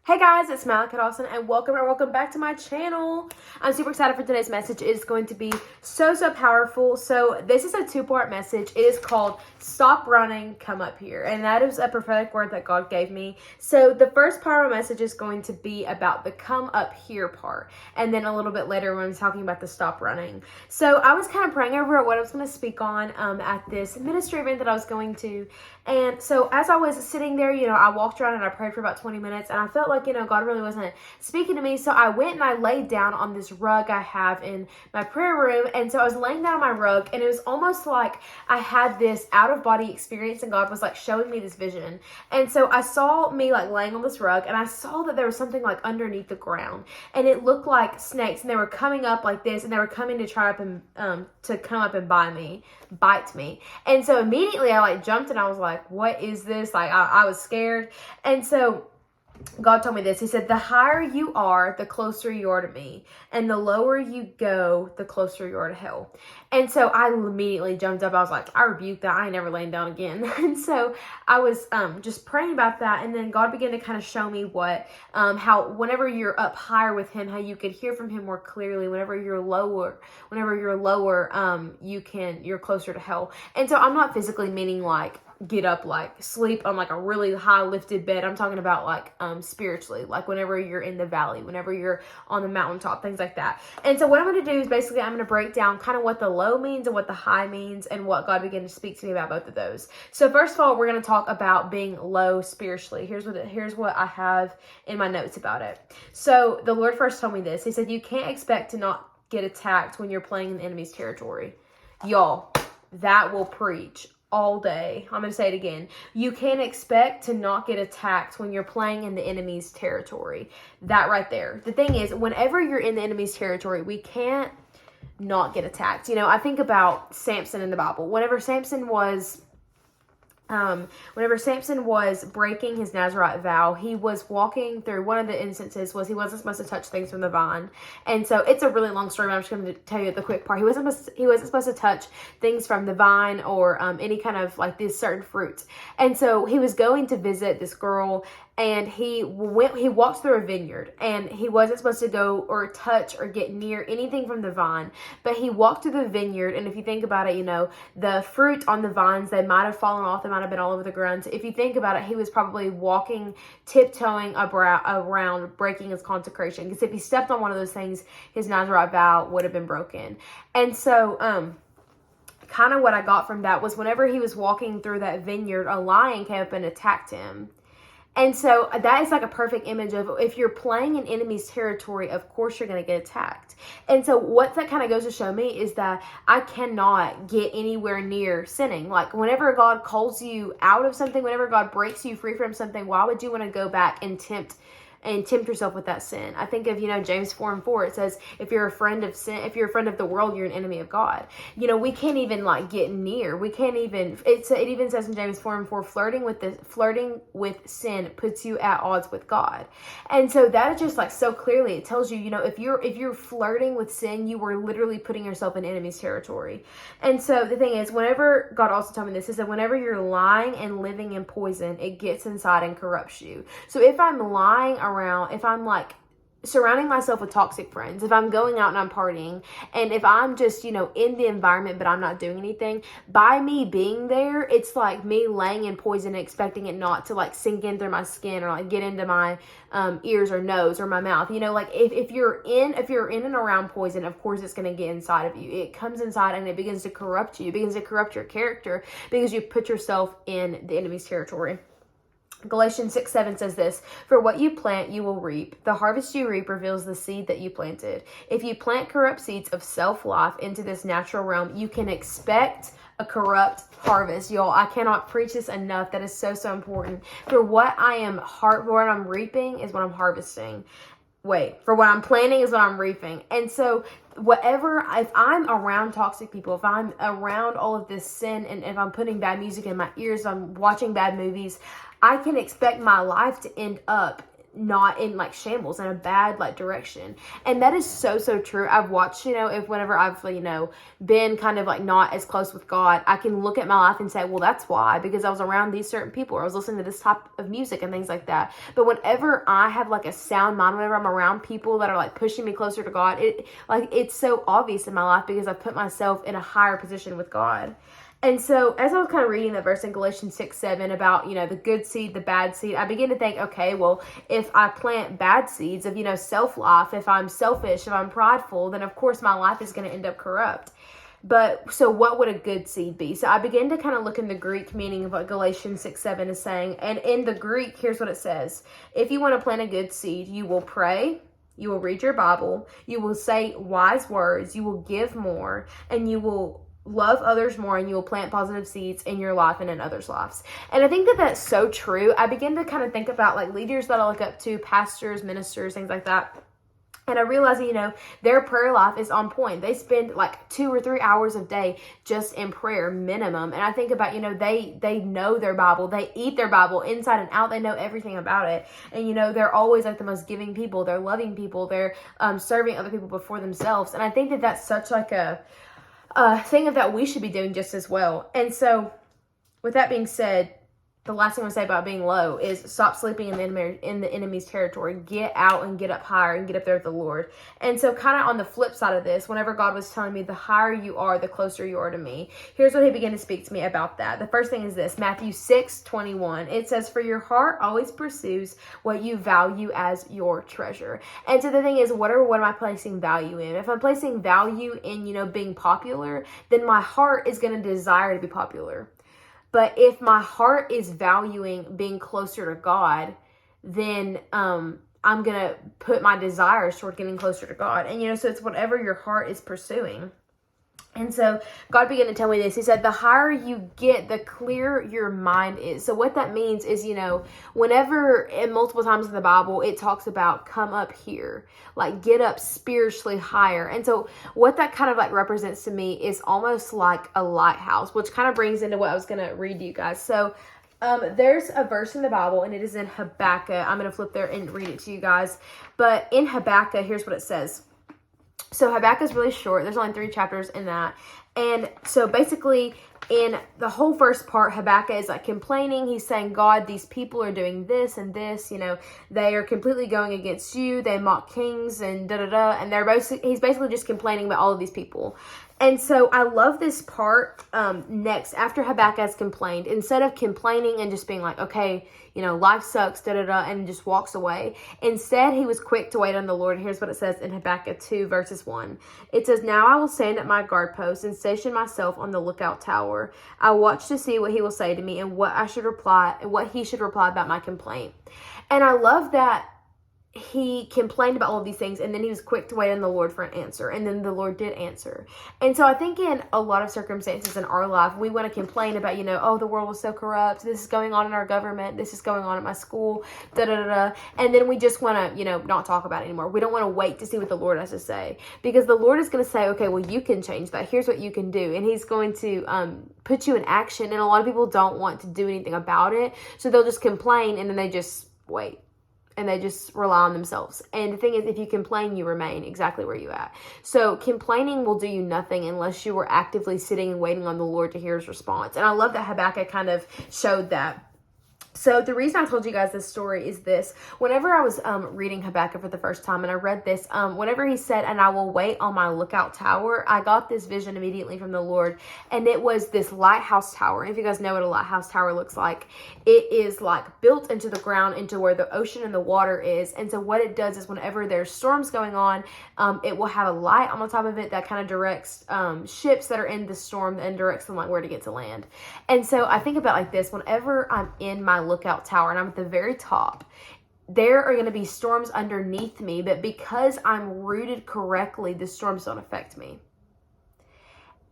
Hey guys, it's Malika Dawson and welcome back to my channel. I'm super excited for today's message. It is going to be so powerful. So this is a two-part message. It is called Stop Running, Come Up Here. And that is a prophetic word that God gave me. So the first part of my message is going to be about the come up here part. And then a little bit later when I'm talking about the stop running. So I was kind of praying over what I was going to speak on at this ministry event that I was going to. And so as I was sitting there, I walked around and I prayed for about 20 minutes and I felt like, God really wasn't speaking to me. So I went and I laid down on this rug I have in my prayer room. And so I was laying down on my rug and it was almost like I had this out of body experience and God was like showing me this vision. And so I saw me like laying on this rug and I saw that there was something like underneath the ground and it looked like snakes and they were coming up like this and they were coming to try up and to come up and bite me. And so immediately I like jumped and I was like, what is this? Like I was scared. And so God told me this. He said, the higher you are, the closer you are to me. And the lower you go, the closer you are to hell. And so I immediately jumped up. I was like, I rebuke that. I ain't never laying down again. And so I was just praying about that. And then God began to kind of show me how whenever you're up higher with him, how you could hear from him more clearly. Whenever you're lower, you're closer to hell. And so I'm not physically meaning like, get up, like sleep on like a really high lifted bed. I'm talking about like spiritually, like whenever you're in the valley, whenever you're on the mountaintop, things like that. And so what I'm going to do is basically I'm going to break down kind of what the low means and what the high means and what God began to speak to me about both of those. So first of all, we're going to talk about being low spiritually. Here's what I have in my notes about it. So the Lord first told me this. He said, you can't expect to not get attacked when you're playing in the enemy's territory. Y'all, that will preach all day. I'm going to say it again. You can't expect to not get attacked when you're playing in the enemy's territory. That right there. The thing is, whenever you're in the enemy's territory, we can't not get attacked. I think about Samson in the Bible. Whenever Samson was breaking his Nazirite vow, he was walking through, one of the instances was he wasn't supposed to touch things from the vine. And so it's a really long story, but I'm just going to tell you the quick part. He wasn't supposed to touch things from the vine or any kind of like these certain fruits. And so he was going to visit this girl and he walked through a vineyard and he wasn't supposed to go or touch or get near anything from the vine, but he walked through the vineyard. And if you think about it, the fruit on the vines, they might have fallen off. They might have been all over the ground. So if you think about it, he was probably walking, tiptoeing around breaking his consecration. Because if he stepped on one of those things, his Nazirite vow would have been broken. And so, kind of what I got from that was whenever he was walking through that vineyard, a lion came up and attacked him. And so that is like a perfect image of if you're playing in enemy's territory, of course you're going to get attacked. And so what that kind of goes to show me is that I cannot get anywhere near sinning. Like whenever God calls you out of something, whenever God breaks you free from something, why would you want to go back and tempt yourself with that sin? I think of, James 4:4, it says, if you're a friend of sin, if you're a friend of the world, you're an enemy of God. We can't even like get near. We can't even, it even says in James 4:4, flirting with sin puts you at odds with God. And so that is just like so clearly, it tells you, if you're flirting with sin, you are literally putting yourself in enemy's territory. And so the thing is, whenever God also told me this, is that whenever you're lying and living in poison, it gets inside and corrupts you. So if I'm lying around, if I'm like surrounding myself with toxic friends, if I'm going out and I'm partying, and if I'm just, in the environment, but I'm not doing anything, by me being there, it's like me laying in poison and expecting it not to like sink in through my skin or like get into my ears or nose or my mouth. Like if you're in and around poison, of course it's going to get inside of you. It comes inside and it begins to corrupt you. It begins to corrupt your character because you put yourself in the enemy's territory. Galatians 6:7 says this, for what you plant, you will reap. The harvest you reap reveals the seed that you planted. If you plant corrupt seeds of self-life into this natural realm, you can expect a corrupt harvest. Y'all, I cannot preach this enough. That is so important. For what I'm reaping is what I'm harvesting. For what I'm planting is what I'm reaping. And so if I'm around toxic people, if I'm around all of this sin, and if I'm putting bad music in my ears, if I'm watching bad movies, I can expect my life to end up not in like shambles, in a bad like direction. And that is so, so true. I've watched, if whenever I've, been kind of like not as close with God, I can look at my life and say, well, that's why, because I was around these certain people, or I was listening to this type of music and things like that. But whenever I have like a sound mind, whenever I'm around people that are like pushing me closer to God, it's so obvious in my life because I've put myself in a higher position with God. And so as I was kind of reading that verse in Galatians 6:7 about, the good seed, the bad seed, I began to think, okay, well, if I plant bad seeds of, self-life, if I'm selfish, if I'm prideful, then of course my life is going to end up corrupt. But so what would a good seed be? So I began to kind of look in the Greek meaning of what Galatians 6:7 is saying. And in the Greek, here's what it says. If you want to plant a good seed, you will pray, you will read your Bible, you will say wise words, you will give more, and you will love others more, and you will plant positive seeds in your life and in others' lives. And I think that that's so true. I begin to kind of think about like leaders that I look up to, pastors, ministers, things like that. And I realize, their prayer life is on point. They spend like 2 or 3 hours a day just in prayer minimum. And I think about, they know their Bible. They eat their Bible inside and out. They know everything about it. And, they're always like the most giving people. They're loving people. They're serving other people before themselves. And I think that that's such like a thing of that we should be doing just as well. And so with that being said, the last thing I'm going to say about being low is stop sleeping in the enemy's territory. Get out and get up higher and get up there with the Lord. And so kind of on the flip side of this, whenever God was telling me the higher you are, the closer you are to me, here's what he began to speak to me about that. The first thing is this, Matthew 6:21. It says, for your heart always pursues what you value as your treasure. And so the thing is, what am I placing value in? If I'm placing value in, being popular, then my heart is going to desire to be popular. But if my heart is valuing being closer to God, then I'm going to put my desires toward getting closer to God. And, so it's whatever your heart is pursuing. And so God began to tell me this. He said, the higher you get, the clearer your mind is. So what that means is, whenever in multiple times in the Bible, it talks about come up here, like get up spiritually higher. And so what that kind of like represents to me is almost like a lighthouse, which kind of brings into what I was going to read to you guys. So there's a verse in the Bible, and it is in Habakkuk. I'm going to flip there and read it to you guys. But in Habakkuk, here's what it says. So Habakkuk is really short. There's only 3 chapters in that. And so basically in the whole first part, Habakkuk is like complaining. He's saying, God, these people are doing this and this, they are completely going against you. They mock kings and da-da-da. And he's basically just complaining about all of these people. And so I love this part next, after Habakkuk has complained, instead of complaining and just being like, okay, life sucks, da-da-da, and just walks away. Instead, he was quick to wait on the Lord. Here's what it says in Habakkuk 2, verses 1. It says, now I will stand at my guard post and station myself on the lookout tower. I watch to see what he will say to me and what he should reply about my complaint. And I love that he complained about all of these things, and then he was quick to wait on the Lord for an answer, and then the Lord did answer. And so I think in a lot of circumstances in our life, we want to complain about, oh, the world was so corrupt, this is going on in our government, this is going on at my school, da-da-da-da, and then we just want to, not talk about it anymore. We don't want to wait to see what the Lord has to say, because the Lord is going to say, okay, well, you can change that. Here's what you can do, and he's going to put you in action, and a lot of people don't want to do anything about it, so they'll just complain, and then they just wait. And they just rely on themselves. And the thing is, if you complain, you remain exactly where you're at. So complaining will do you nothing unless you are actively sitting and waiting on the Lord to hear his response. And I love that Habakkuk kind of showed that. So the reason I told you guys this story is this. Whenever I was reading Habakkuk for the first time and I read this, whenever he said, and I will wait on my lookout tower, I got this vision immediately from the Lord. And it was this lighthouse tower. And if you guys know what a lighthouse tower looks like, it is like built into the ground, into where the ocean and the water is. And so what it does is whenever there's storms going on, it will have a light on the top of it that kind of directs ships that are in the storm and directs them like where to get to land. And so I think about like this, whenever I'm in my lookout tower and I'm at the very top, there are going to be storms underneath me, but because I'm rooted correctly, the storms don't affect me.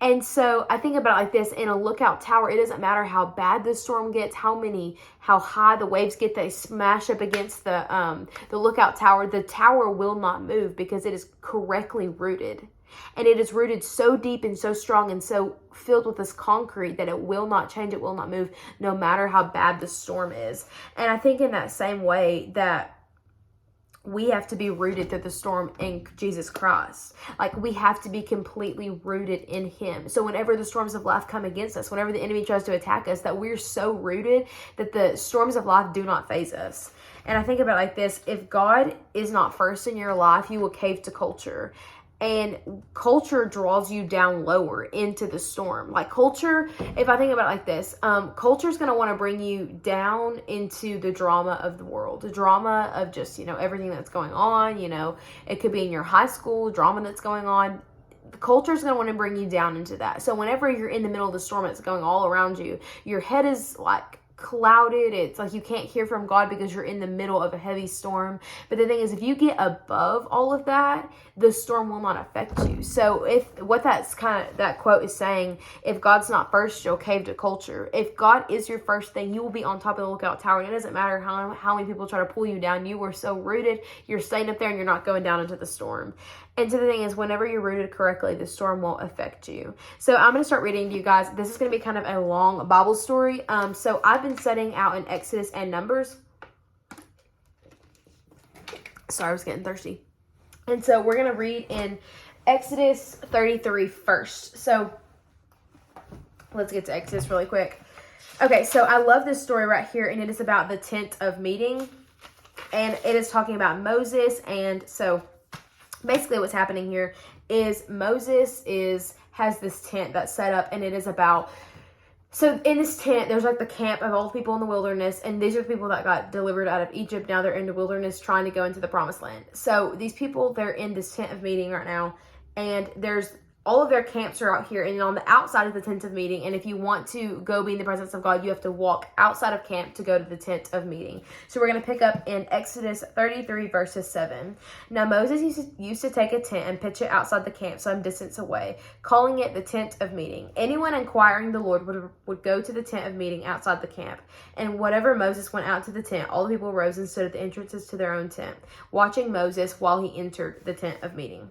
And so I think about it like this. In a lookout tower, it doesn't matter how bad the storm gets, how high the waves get, they smash up against the lookout tower. The tower will not move because it is correctly rooted. And it is rooted so deep and so strong and so filled with this concrete that it will not change, it will not move, no matter how bad the storm is. And I think in that same way that we have to be rooted through the storm in Jesus Christ. Like, we have to be completely rooted in him. So whenever the storms of life come against us, whenever the enemy tries to attack us, that we're so rooted that the storms of life do not faze us. And I think about it like this: if God is not first in your life, you will cave to culture. And culture draws you down lower into the storm. Like, culture, if I think about it like this, culture is going to want to bring you down into the drama of the world, the drama of just, everything that's going on. It could be in your high school drama that's going on. Culture is going to want to bring you down into that. So whenever you're in the middle of the storm that's going all around you, your head is like clouded. It's like you can't hear from God because you're in the middle of a heavy storm. But the thing is, if you get above all of that, the storm will not affect you. So that quote is saying, if God's not first, you'll cave to culture. If God is your first thing, you will be on top of the lookout tower. And it doesn't matter how many people try to pull you down. You are so rooted, you're staying up there and you're not going down into the storm. And so the thing is, whenever you're rooted correctly, the storm won't affect you. So I'm going to start reading to you guys. This is going to be kind of a long Bible story. So I've been studying out in Exodus and Numbers. Sorry, I was getting thirsty. And so we're going to read in Exodus 33 first. So let's get to Exodus really quick. Okay, so I love this story right here, and it is about the tent of meeting. And it is talking about Moses. And so basically what's happening here is Moses has this tent that's set up, and it is about, so in this tent, there's like the camp of all the people in the wilderness, and these are the people that got delivered out of Egypt. Now they're in the wilderness trying to go into the promised land. So these people, they're in this tent of meeting right now, and there's all of their camps are out here and on the outside of the tent of meeting. And if you want to go be in the presence of God, you have to walk outside of camp to go to the tent of meeting. So we're going to pick up in Exodus 33 verses 7. Now Moses used to take a tent and pitch it outside the camp some distance away, calling it the tent of meeting. Anyone inquiring the Lord would go to the tent of meeting outside the camp. And whenever Moses went out to the tent, all the people rose and stood at the entrances to their own tent, watching Moses while he entered the tent of meeting.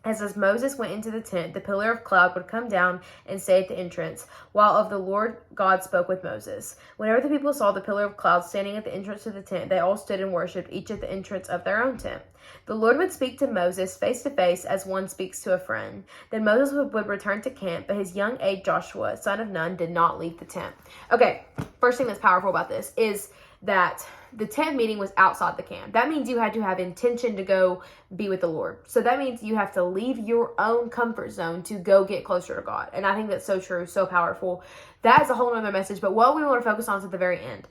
As Moses went into the tent, the pillar of cloud would come down and stay at the entrance, while of the Lord God spoke with Moses. Whenever the people saw the pillar of cloud standing at the entrance to the tent, they all stood and worshipped, each at the entrance of their own tent. The Lord would speak to Moses face to face as one speaks to a friend. Then Moses would return to camp, but his young aide Joshua, son of Nun, did not leave the tent. Okay, first thing that's powerful about this is that the tent meeting was outside the camp. That means you had to have intention to go be with the Lord. So that means you have to leave your own comfort zone to go get closer to God. And I think that's so true, so powerful. That is a whole other message. But what we want to focus on is at the very end.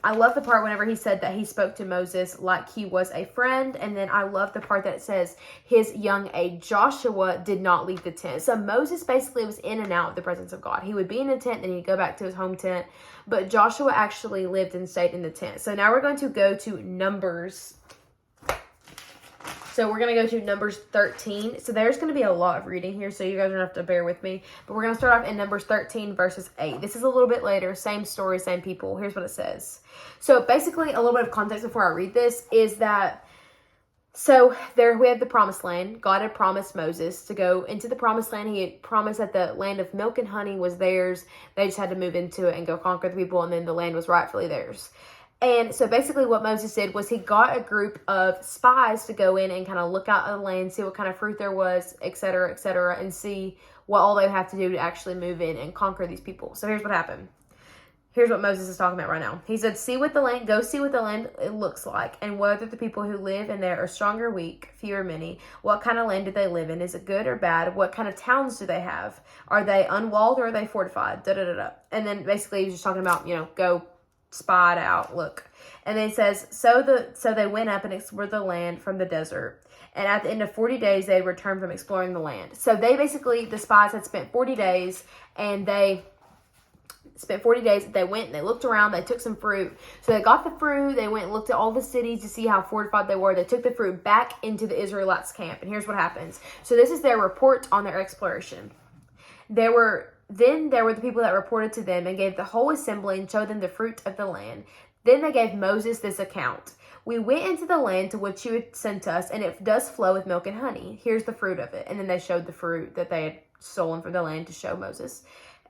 I love the part whenever he said that he spoke to Moses like he was a friend. And then I love the part that says his young aide Joshua did not leave the tent. So Moses basically was in and out of the presence of God. He would be in a tent, then he'd go back to his home tent. But Joshua actually lived and stayed in the tent. So now we're going to go to Numbers. So we're going to go to Numbers 13. So there's going to be a lot of reading here, so you guys are going to have to bear with me. But we're going to start off in Numbers 13 verses 8. This is a little bit later. Same story, same people. Here's what it says. So basically, a little bit of context before I read this is that, so there we have the promised land. God had promised Moses to go into the promised land. He had promised that the land of milk and honey was theirs. They just had to move into it and go conquer the people, and then the land was rightfully theirs. And so basically what Moses did was he got a group of spies to go in and kind of look out at the land, see what kind of fruit there was, et cetera, and see what all they would have to do to actually move in and conquer these people. So here's what happened. Here's what Moses is talking about right now. He said, go see what the land it looks like, and whether the people who live in there are strong or weak, few or many. What kind of land do they live in? Is it good or bad? What kind of towns do they have? Are they unwalled or are they fortified? And then basically he's just talking about, go spot out, look. And then it says, so they went up and explored the land from the desert. And at the end of 40 days, they returned from exploring the land. So the spies had spent 40 days, and they went and they looked around, they took some fruit. So they got the fruit, they went and looked at all the cities to see how fortified they were. They took the fruit back into the Israelites' camp. And here's what happens. So this is their report on their exploration. There were the people that reported to them and gave the whole assembly and showed them the fruit of the land. Then they gave Moses this account. We went into the land to which you had sent us, and it does flow with milk and honey. Here's the fruit of it. And then they showed the fruit that they had stolen from the land to show Moses.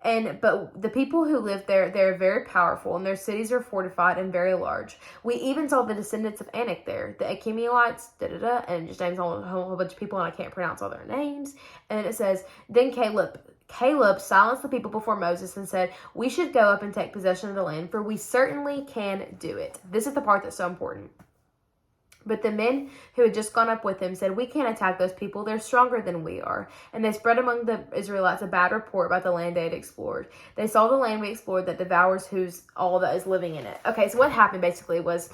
But the people who live there, they're very powerful, and their cities are fortified and very large. We even saw the descendants of Anak there, the Achemielites, and it just names a whole bunch of people, and I can't pronounce all their names. And then it says, then Caleb silenced the people before Moses and said, we should go up and take possession of the land, for we certainly can do it. This is the part that's so important. But the men who had just gone up with him said, we can't attack those people. They're stronger than we are. And they spread among the Israelites a bad report about the land they had explored. They saw the land we explored that devours all that is living in it. Okay, so what happened basically was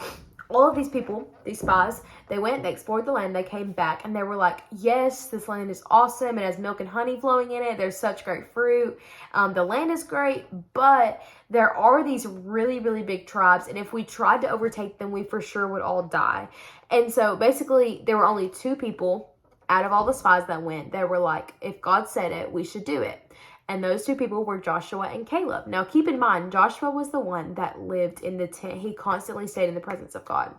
all of these people, these spies, they went, they explored the land, they came back, and they were like, yes, this land is awesome. It has milk and honey flowing in it. There's such great fruit. The land is great, but there are these really, really big tribes, and if we tried to overtake them, we for sure would all die. And so basically, there were only 2 people out of all the spies that went that were like, if God said it, we should do it. And those 2 people were Joshua and Caleb. Now, keep in mind, Joshua was the one that lived in the tent. He constantly stayed in the presence of God.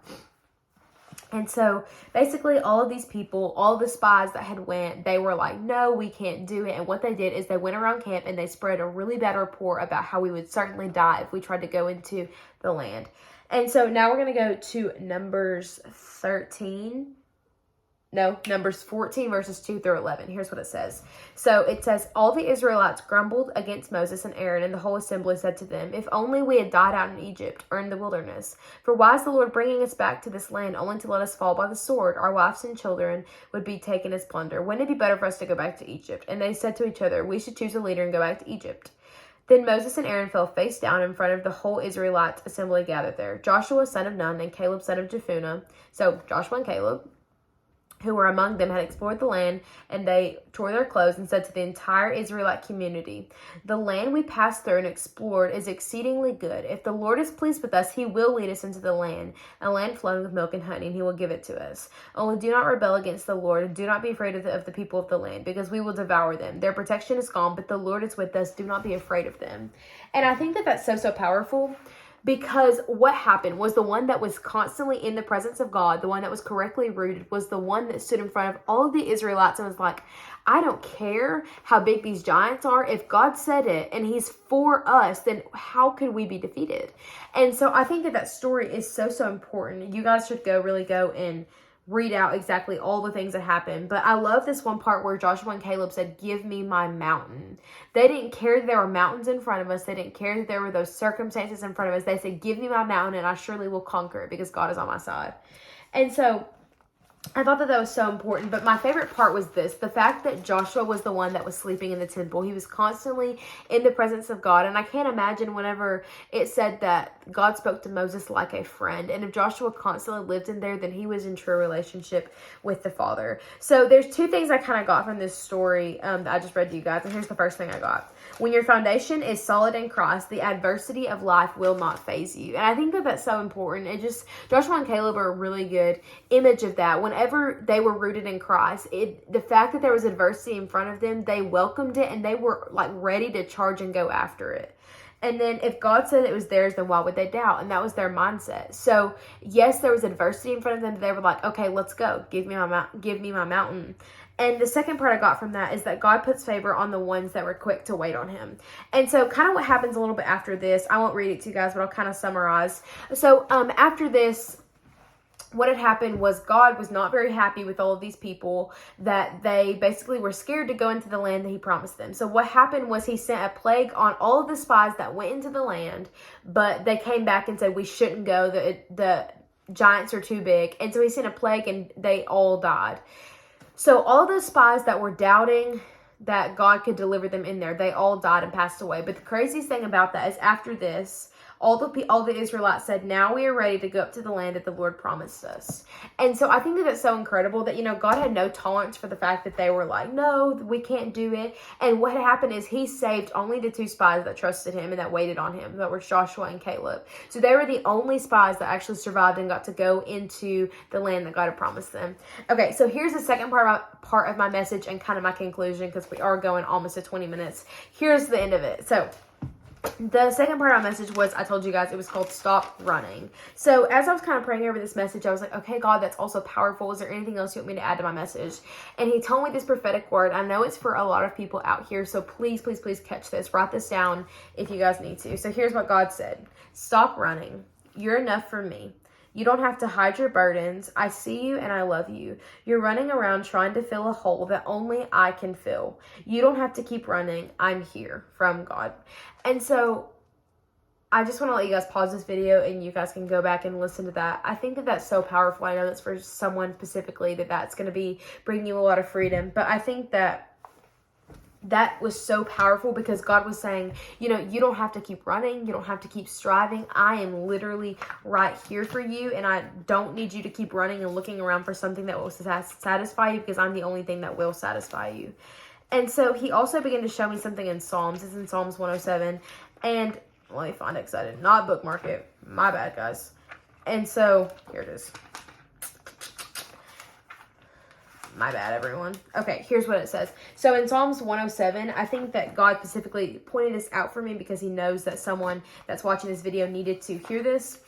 And so, basically, all of these people, all the spies that had went, they were like, no, we can't do it. And what they did is they went around camp and they spread a really bad report about how we would certainly die if we tried to go into the land. And so, now we're going to go to Numbers 14, verses 2 through 11. Here's what it says. So it says, all the Israelites grumbled against Moses and Aaron, and the whole assembly said to them, if only we had died out in Egypt or in the wilderness. For why is the Lord bringing us back to this land only to let us fall by the sword? Our wives and children would be taken as plunder. Wouldn't it be better for us to go back to Egypt? And they said to each other, we should choose a leader and go back to Egypt. Then Moses and Aaron fell face down in front of the whole Israelite assembly gathered there. Joshua, son of Nun, and Caleb, son of Jephunneh. So Joshua and Caleb, who were among them, had explored the land, and they tore their clothes and said to the entire Israelite community, the land we passed through and explored is exceedingly good. If the Lord is pleased with us, he will lead us into the land, a land flowing with milk and honey, and he will give it to us. Only do not rebel against the Lord, and do not be afraid of the people of the land, because we will devour them. Their protection is gone, but the Lord is with us. Do not be afraid of them. And I think that that's so powerful. Because what happened was the one that was constantly in the presence of God, the one that was correctly rooted, was the one that stood in front of all of the Israelites and was like, I don't care how big these giants are. If God said it and he's for us, then how could we be defeated? And so I think that story is so important. You guys should really go and read out exactly all the things that happened. But I love this one part where Joshua and Caleb said, give me my mountain. They didn't care that there were mountains in front of us. They didn't care that there were those circumstances in front of us. They said, give me my mountain and I surely will conquer it because God is on my side. And so I thought that was so important, but my favorite part was this, the fact that Joshua was the one that was sleeping in the temple. He was constantly in the presence of God, and I can't imagine whenever it said that God spoke to Moses like a friend, and if Joshua constantly lived in there, then he was in true relationship with the Father. So there's 2 things I kind of got from this story that I just read to you guys, and here's the first thing I got. When your foundation is solid in Christ, the adversity of life will not faze you. And I think that that's so important. Joshua and Caleb are a really good image of that. Whenever they were rooted in Christ, the fact that there was adversity in front of them, they welcomed it and they were like ready to charge and go after it. And then if God said it was theirs, then why would they doubt? And that was their mindset. So yes, there was adversity in front of them, but they were like, okay, let's go. Give me my mountain. And the second part I got from that is that God puts favor on the ones that were quick to wait on him. And so kind of what happens a little bit after this, I won't read it to you guys, but I'll kind of summarize. So after this, what had happened was God was not very happy with all of these people, that they basically were scared to go into the land that he promised them. So what happened was he sent a plague on all of the spies that went into the land, but they came back and said, we shouldn't go. The giants are too big. And so he sent a plague and they all died. So all those spies that were doubting that God could deliver them in there, they all died and passed away. But the craziest thing about that is after this, all the Israelites said, now we are ready to go up to the land that the Lord promised us. And so I think that it's so incredible that, God had no tolerance for the fact that they were like, no, we can't do it. And what had happened is he saved only the 2 spies that trusted him and that waited on him. That were Joshua and Caleb. So they were the only spies that actually survived and got to go into the land that God had promised them. Okay, so here's the second part of my message and kind of my conclusion, because we are going almost to 20 minutes. Here's the end of it. So The second part of my message was, I told you guys, it was called Stop Running. So as I was kind of praying over this message, I was like, okay, God, that's also powerful. Is there anything else you want me to add to my message? And he told me this prophetic word. I know it's for a lot of people out here. So please, please, please catch this. Write this down if you guys need to. So here's what God said. Stop running. You're enough for me. You don't have to hide your burdens. I see you and I love you. You're running around trying to fill a hole that only I can fill. You don't have to keep running. I'm here, from God. And so I just want to let you guys pause this video and you guys can go back and listen to that. I think that that's so powerful. I know that's for someone specifically that's going to be bringing you a lot of freedom. But I think that was so powerful because God was saying, you don't have to keep running. You don't have to keep striving. I am literally right here for you. And I don't need you to keep running and looking around for something that will satisfy you, because I'm the only thing that will satisfy you. And so he also began to show me something in Psalms. It's in Psalms 107. And let me find it because I did not bookmark it. My bad, guys. And so here it is. My bad, everyone. Okay, here's what it says. So in Psalms 107, I think that God specifically pointed this out for me because he knows that someone that's watching this video needed to hear this.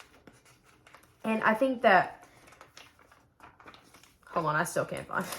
And I think that, hold on, I still can't find it.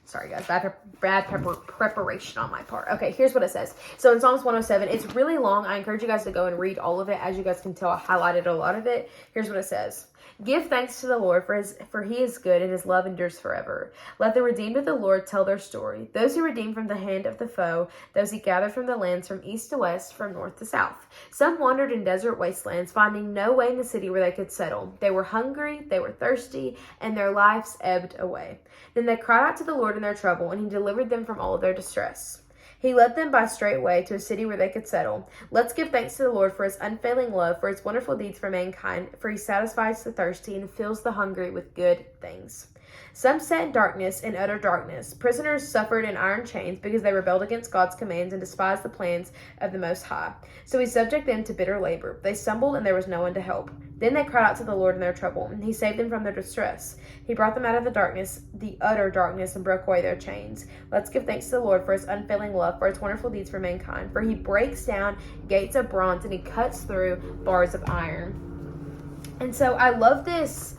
Sorry, guys, bad preparation on my part. Okay, here's what it says. So in Psalms 107, it's really long. I encourage you guys to go and read all of it. As you guys can tell, I highlighted a lot of it. Here's what it says. Give thanks to the Lord, for he is good and his love endures forever. Let the redeemed of the Lord tell their story. Those he redeemed from the hand of the foe, those he gathered from the lands from east to west, from north to south. Some wandered in desert wastelands, finding no way in the city where they could settle. They were hungry, they were thirsty, and their lives ebbed away. Then they cried out to the Lord in their trouble, and he delivered them from all of their distress. He led them by straight way to a city where they could settle. Let's give thanks to the Lord for his unfailing love, for his wonderful deeds for mankind, for he satisfies the thirsty and fills the hungry with good things. Some sat in darkness, in utter darkness. Prisoners suffered in iron chains because they rebelled against God's commands and despised the plans of the Most High. So he subjected them to bitter labor. They stumbled and there was no one to help. Then they cried out to the Lord in their trouble, and he saved them from their distress. He brought them out of the darkness, the utter darkness, and broke away their chains. Let's give thanks to the Lord for his unfailing love, for his wonderful deeds for mankind. For he breaks down gates of bronze and he cuts through bars of iron. And so I love this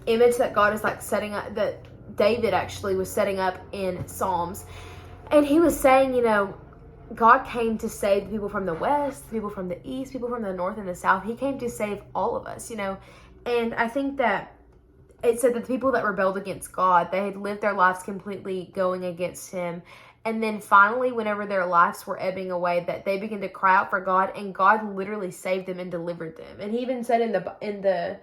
image that God is like setting up, that David actually was setting up in Psalms. And he was saying, God came to save the people from the west, people from the east, people from the north and the south. He came to save all of us, And I think that it said that the people that rebelled against God, they had lived their lives completely going against him. And then finally, whenever their lives were ebbing away, that they began to cry out for God, and God literally saved them and delivered them. And he even said in the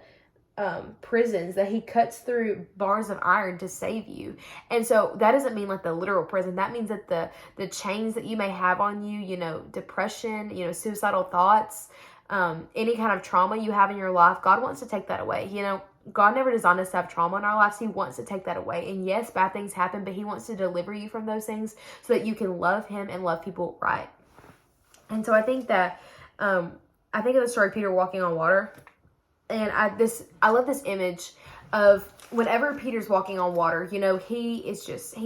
prisons that he cuts through bars of iron to save you. And so that doesn't mean like the literal prison. That means that the chains that you may have on you, depression, suicidal thoughts, any kind of trauma you have in your life, God wants to take that away. God never designed us to have trauma in our lives. He wants to take that away. And yes, bad things happen, but he wants to deliver you from those things so that you can love him and love people right. And so I think that, I think of the story of Peter walking on water. And I love this image of whenever Peter's walking on water, he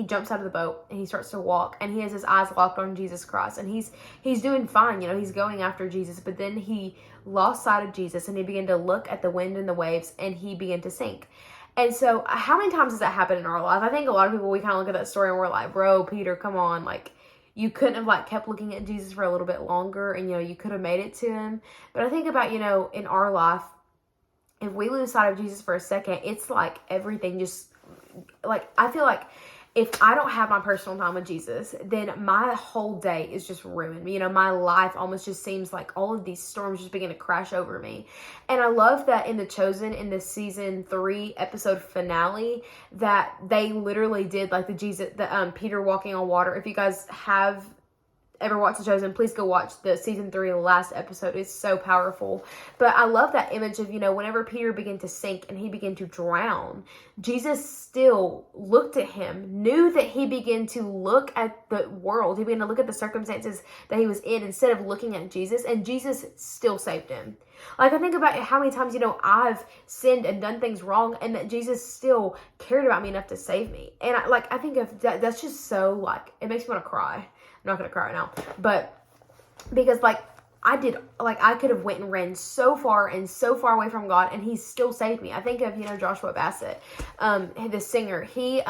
jumps out of the boat and he starts to walk, and he has his eyes locked on Jesus Christ, and he's doing fine, he's going after Jesus, but then he lost sight of Jesus and he began to look at the wind and the waves and he began to sink. And so how many times does that happen in our life? I think a lot of people, we kind of look at that story and we're like, bro, Peter, come on, like, you couldn't have kept looking at Jesus for a little bit longer, and you could have made it to him. But I think about, in our life, if we lose sight of Jesus for a second, it's like everything just, I feel like if I don't have my personal time with Jesus, then my whole day is just ruined. My life almost just seems like all of these storms just begin to crash over me. And I love that in The Chosen, in the season 3 episode finale, that they literally did the Peter walking on water. If you guys have ever watched The Chosen, please go watch the season 3 last episode. It's so powerful. But I love that image of, whenever Peter began to sink and he began to drown, Jesus still looked at him, knew that he began to look at the world. He began to look at the circumstances that he was in instead of looking at Jesus, and Jesus still saved him. I think about how many times, I've sinned and done things wrong, and that Jesus still cared about me enough to save me. And I think of that's just so, it makes me want to cry. I'm not going to cry right now, but because I could have went and ran so far and so far away from God, and he still saved me. I think of, Joshua Bassett, the singer. He,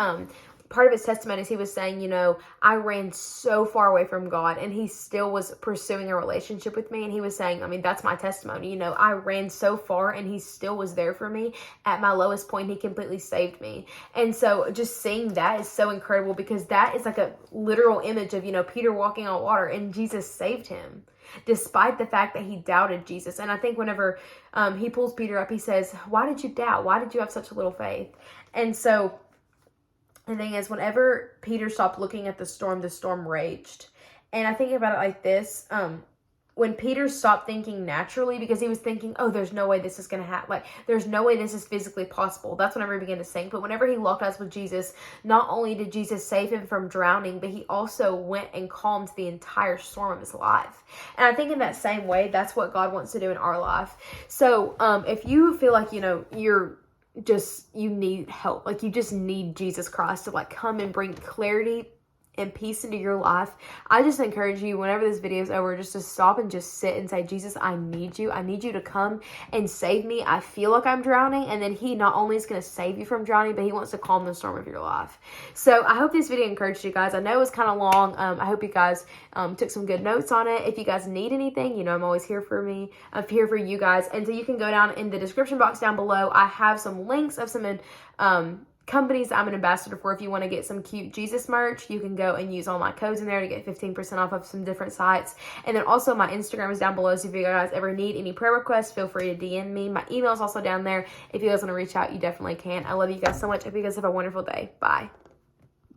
part of his testimony is he was saying, I ran so far away from God, and he still was pursuing a relationship with me. And he was saying, that's my testimony. I ran so far, and he still was there for me at my lowest point. He completely saved me. And so just seeing that is so incredible, because that is like a literal image of, Peter walking on water, and Jesus saved him, despite the fact that he doubted Jesus. And I think whenever he pulls Peter up, he says, why did you doubt? Why did you have such a little faith? And so the thing is, whenever Peter stopped looking at the storm raged. And I think about it like this. When Peter stopped thinking naturally, because he was thinking, oh, there's no way this is going to happen. Like, there's no way this is physically possible. That's whenever he began to sink. But whenever he locked eyes with Jesus, not only did Jesus save him from drowning, but he also went and calmed the entire storm of his life. And I think in that same way, that's what God wants to do in our life. So if you feel like, you need help, like you just need Jesus Christ to come and bring clarity and peace into your life, I just encourage you, whenever this video is over, just to stop and just sit and say, Jesus, I need you. I need you to come and save me. I feel like I'm drowning. And then he not only is going to save you from drowning, but he wants to calm the storm of your life. So I hope this video encouraged you guys. I know it was kind of long. I hope you guys took some good notes on it. If you guys need anything, I'm always here for me. I'm here for you guys. And so you can go down in the description box down below. I have some links of some companies I'm an ambassador for. If you want to get some cute Jesus merch, you can go and use all my codes in there to get 15% off of some different sites. And then also my Instagram is down below, so if you guys ever need any prayer requests, feel free to DM me. My email is also down there. If you guys want to reach out, you definitely can. I love you guys so much. I hope you guys have a wonderful day. Bye.